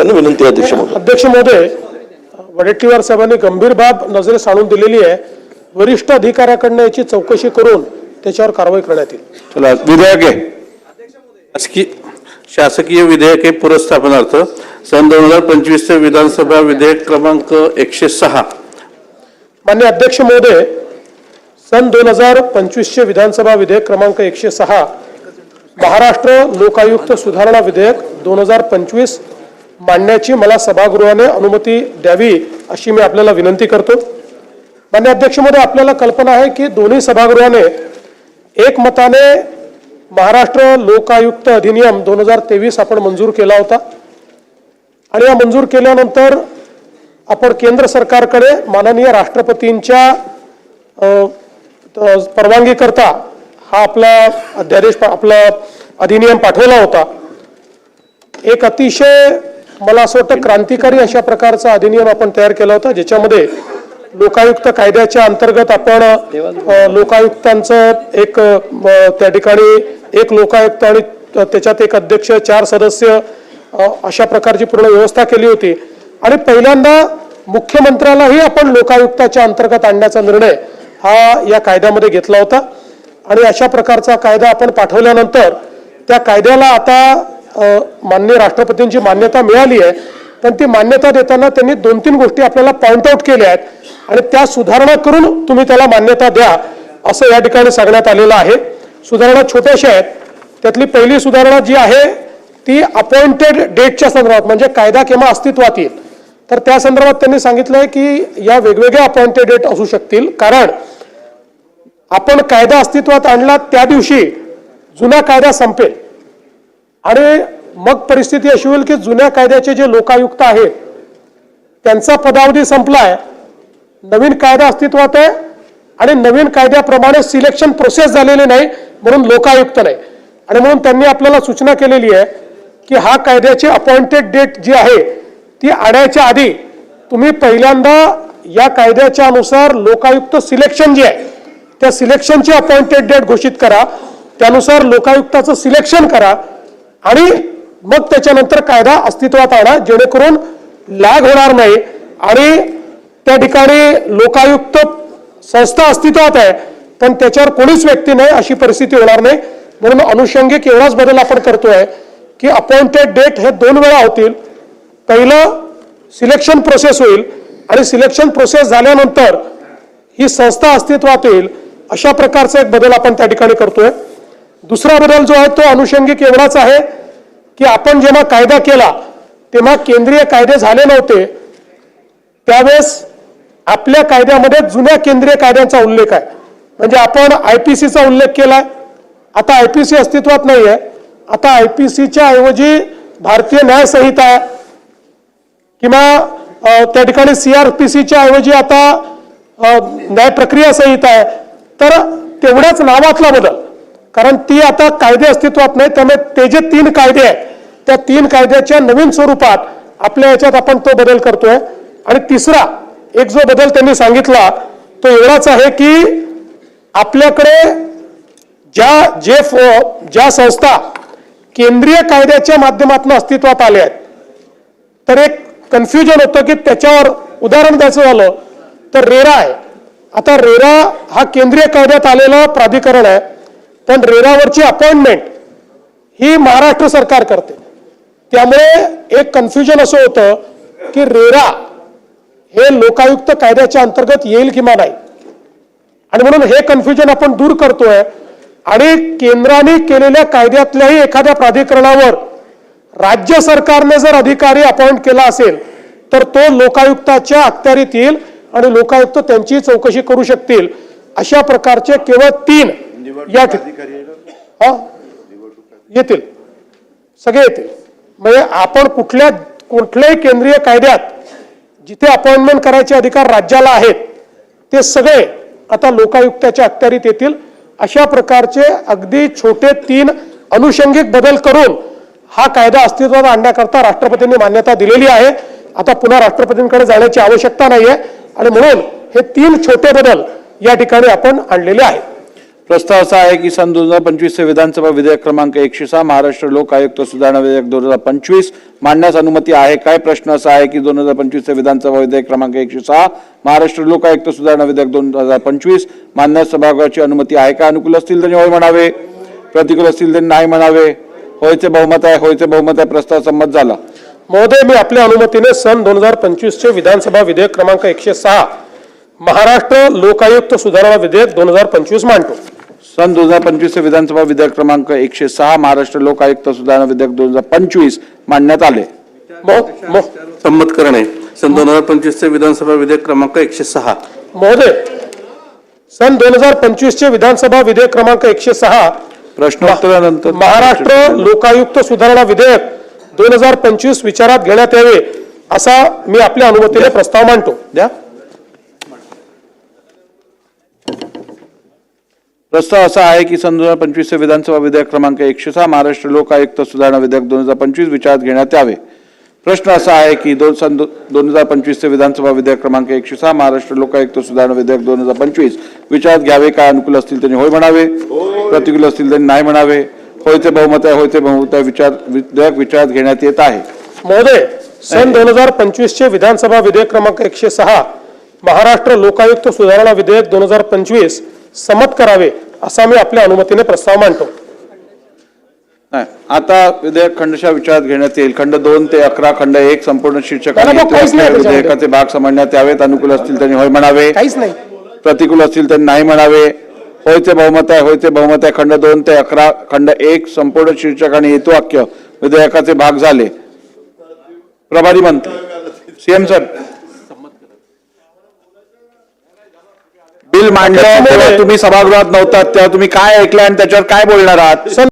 करताना विनंती आहे अध्यक्ष महोदय. अध्यक्ष महोदय, वडेट्टीवार साहेबांनी गंभीर बाब नजरेस आणून दिलेली आहे. वरिष्ठ अधिकाऱ्याकडनं याची चौकशी करून त्याच्यावर कारवाई करण्यात येईल. चला, विधेयके शासकीय विधेयके पुरस्थापनार्थ सन 2025 चे विधानसभा विधेयक क्रमांक 106. माननीय अध्यक्ष महोदय, सन 2025 चे विधानसभा विधेयक क्रमांक 106 महाराष्ट्र लोकायुक्त सुधारणा विधेयक 2025 मांडण्याची मला सभागृहाने अनुमती द्यावी अशी मी आपल्याला विनंती करतो. माननीय अध्यक्ष महोदय, आपल्याला कल्पना आहे की दोन्ही सभागृहाने एकमताने महाराष्ट्र लोकायुक्त अधिनियम 2023 आपण मंजूर केला होता आणि या मंजूर केल्यानंतर आपण केंद्र सरकारकडे माननीय राष्ट्रपतींच्या परवानगी करता हा आपला अध्यादेश आपला अधिनियम पाठवला होता. एक अतिशय मला असं वाटतं क्रांतिकारी अशा प्रकारचा अधिनियम आपण तयार केला होता, ज्याच्यामध्ये लोकायुक्त कायद्याच्या अंतर्गत आपण लोकायुक्तांचं एक त्या ठिकाणी एक लोकायुक्त आणि त्याच्यात एक अध्यक्ष 4 सदस्य अशा प्रकारची पूर्ण व्यवस्था केली होती आणि पहिल्यांदा मुख्यमंत्र्यालाही आपण लोकायुक्ताच्या अंतर्गत आणण्याचा निर्णय हा या कायद्यामध्ये घेतला होता आणि अशा प्रकारचा कायदा आपण पाठवल्यानंतर त्या कायद्याला आता माननीय राष्ट्रपतींची मान्यता मिळाली आहे. पण ती मान्यता देताना त्यांनी 2-3 गोष्टी आपल्याला पॉइंट आउट केल्या आहेत आणि त्या सुधारणा करून तुम्ही त्याला मान्यता द्या असं या ठिकाणी सांगण्यात आलेलं आहे. सुधारणा छोट्याशा आहेत. त्यातली पहिली सुधारणा जी आहे ती अपॉइंटेड डेटच्या संदर्भात, म्हणजे कायदा केव्हा अस्तित्वात येईल तर त्या संदर्भात त्यांनी सांगितलंय की या वेगवेगळ्या अपॉइंटेड डेट असू शकतील, कारण आपण कायदा अस्तित्वात आणला त्या दिवशी जुना कायदा संपेल आणि मग परिस्थिती अशी होईल की जुन्या कायद्याचे जे लोकायुक्त आहेत त्यांचा पदावधी संपलाय, नवीन कायदा अस्तित्वात आहे आणि नवीन कायद्याप्रमाणे सिलेक्शन प्रोसेस झालेली नाही म्हणून लोकायुक्त नाही. आणि म्हणून त्यांनी आपल्याला सूचना केलेली आहे की हा कायद्याची अपॉइंटेड डेट जी आहे ती आणायच्या आधी तुम्ही पहिल्यांदा या कायद्याच्या अनुसार लोकायुक्त सिलेक्शन जे आहे त्या सिलेक्शनची अपॉइंटेड डेट घोषित करा, त्यानुसार लोकायुक्ताचं सिलेक्शन करा आणि मग त्याच्यानंतर कायदा अस्तित्वात आणा, जेणेकरून लॅग होणार नाही आणि त्या ठिकाणी लोकायुक्त संस्था अस्तित्वात आहे पण त्याच्यावर कोणीच व्यक्ती नाही अशी परिस्थिती होणार नाही. म्हणून अनुषंगिक एवढाच बदल आपण करतोय की अपॉइंटेड डेट हे 2 वेळा होतील. पहिलं सिलेक्शन प्रोसेस होईल आणि सिलेक्शन प्रोसेस झाल्यानंतर ही संस्था अस्तित्वात येईल, अशा प्रकारचा एक बदल आपण त्या ठिकाणी करतोय. दुसरा बदल जो आहे तो अनुषंगिक एवढाच आहे की आपण जेव्हा कायदा केला तेव्हा केंद्रीय कायदे झाले नव्हते, त्यावेळेस आपल्या कायद्यामध्ये जुन्या केंद्रीय कायद्यांचा उल्लेख आहे. म्हणजे आपण IPCचा उल्लेख केलाय, आता IPC अस्तित्वात नाही आहे, आता IPCच्या ऐवजी भारतीय न्याय संहिता आहे किंवा त्या ठिकाणी CRPCच्या ऐवजी आता न्याय प्रक्रिया संहिता आहे. तर तेवढ्याच नावातला बदल, कारण ती आता कायदे अस्तित्वात नाही, त्यामुळे ते जे 3 कायदे आहेत त्या 3 कायद्याच्या नवीन स्वरूपात आपल्या याच्यात आपण तो बदल करतोय. आणि तिसरा एक जो बदल त्यांनी सांगितला तो एवढाच आहे की आपल्याकडे ज्या संस्था केंद्रीय कायद्याच्या माध्यमातून अस्तित्वात आल्या आहेत तर एक कन्फ्युजन होतं की त्याच्यावर उदाहरण द्यायचं झालं तर रेरा आहे. आता रेरा हा केंद्रीय कायद्यात आलेला प्राधिकरण आहे पण रेरावरची अपॉइंटमेंट ही महाराष्ट्र सरकार करते, त्यामुळे एक कन्फ्युजन असं होतं की रेरा हे लोकायुक्त कायद्याच्या अंतर्गत येईल किंवा नाही आणि म्हणून हे कन्फ्युजन आपण दूर करतोय आणि केंद्राने केलेल्या कायद्यातल्याही एखाद्या प्राधिकरणावर राज्य सरकारने जर अधिकारी अपॉइंट केला असेल तर तो लोकायुक्ताच्या अखत्यारीत येईल आणि लोकायुक्त त्यांची चौकशी करू शकतील. अशा प्रकारचे केवळ 3 या येतील, सगळे येतील. म्हणजे आपण कुठल्याही केंद्रीय कायद्यात जिथे अपॉइंटमेंट करायचे अधिकार राज्याला आहेत ते सगळे आता लोकायुक्ताच्या अखत्यारीत येतील. अशा प्रकारचे अगदी छोटे 3 अनुषंगिक बदल करून हा कायदा अस्तित्वात आणण्याकरता राष्ट्रपतींनी मान्यता दिलेली आहे. आता पुन्हा राष्ट्रपतींकडे जाण्याची आवश्यकता नाहीये आणि म्हणून हे 3 छोटे बदल या ठिकाणी आपण आणलेले आहेत. प्रस्ताव असा आहे की सन 2025 चे विधानसभा विधेयक क्रमांक 106 महाराष्ट्र लोक आयुक्त सुधारणा विधेयक 2025 मांडण्यास अनुमती आहे काय? प्रश्न असा आहे की 2025 चे विधानसभा विधेयक क्रमांक 106 महाराष्ट्र लोक आयुक्त सुधारणा विधेयक 2025 मांडण्यास सभागृहाची अनुमती आहे का? अनुकूल असतील त्यांनी होय म्हणावे, प्रतिकूल असतील त्यांनी नाही म्हणावे. होयचे बहुमत आहे, होयचे बहुमत आहे. प्रस्ताव संमत झाला. महोदय, मी आपल्या अनुमतीने सन 2025 चे विधानसभा विधेयक क्रमांक 106 महाराष्ट्र लोकायुक्त सुधारणा विधेयक 2025 मांडतो. सन 2025 चे विधानसभा विधेयक क्रमांक 106 महाराष्ट्र लोक आयुक्त सुधारणा विधेयक 2025 मांडण्यात आले. संमत करणे. सन 2025 चे विधानसभा विधेयक क्रमांक 106. महोदय, सन 2025 चे विधानसभा विधेयक क्रमांक 106 प्रश्नोत्तरानंतर महाराष्ट्र लोकायुक्त सुधारणा विधेयक 2025 विचारात घेण्यात यावे असा मी आपल्या अनुमतीने प्रस्ताव मांडतो. द्या. प्रस्ताव असा आहे की सन 2025 चे विधानसभा विधेयक क्रमांक 106 महाराष्ट्र लोक आयुक्त सुधारणा विधेयक 2025 विचारात घेण्यात यावे. प्रश्न असा आहे की सन 2025 चे विधानसभा विधेयक क्रमांक 106 महाराष्ट्र लोक आयुक्त सुधारणा विधेयक 2025 विचारात घ्यावे काय? अनुकूल असतील त्यांनी होय म्हणावे, प्रतिकूल असतील त्यांनी नाही म्हणावे. होयचे बहुमत आहे, होयचे बहुमत आहे. विधेयक विचारात घेण्यात येत आहे. महोदय, सन 2025 चे विधानसभा विधेयक क्रमांक 106 महाराष्ट्र लोकायुक्त सुधारणा विधेयक 2025 संमत करावे असा मी आपल्या अनुमतीने प्रस्ताव मांडतो. नाही, आता विधेयक खंडशः विचारात घेण्यात येईल. खंड 2 ते 11 खंड 1 संपूर्ण शीर्षकाने विधेयकाचे भाग समजण्यात यावेत. अनुकूल असतील त्यांनी होय म्हणावे, काहीच नाही. प्रतिकूल असतील त्यांनी नाही म्हणावे. होयचे बहुमत आहे, होयचे बहुमत आहे. खंड 2 ते 11 खंड 1 संपूर्ण शीर्षक आणि हेतुवाक्य विधेयकाचे भाग झाले. प्रभारी मंत्री सीएम सर, बिल मांडलं तेव्हा तुम्ही सभागृहात नव्हतात, तेव्हा तुम्ही काय ऐकलं आणि त्याच्यावर काय बोलणार आहात?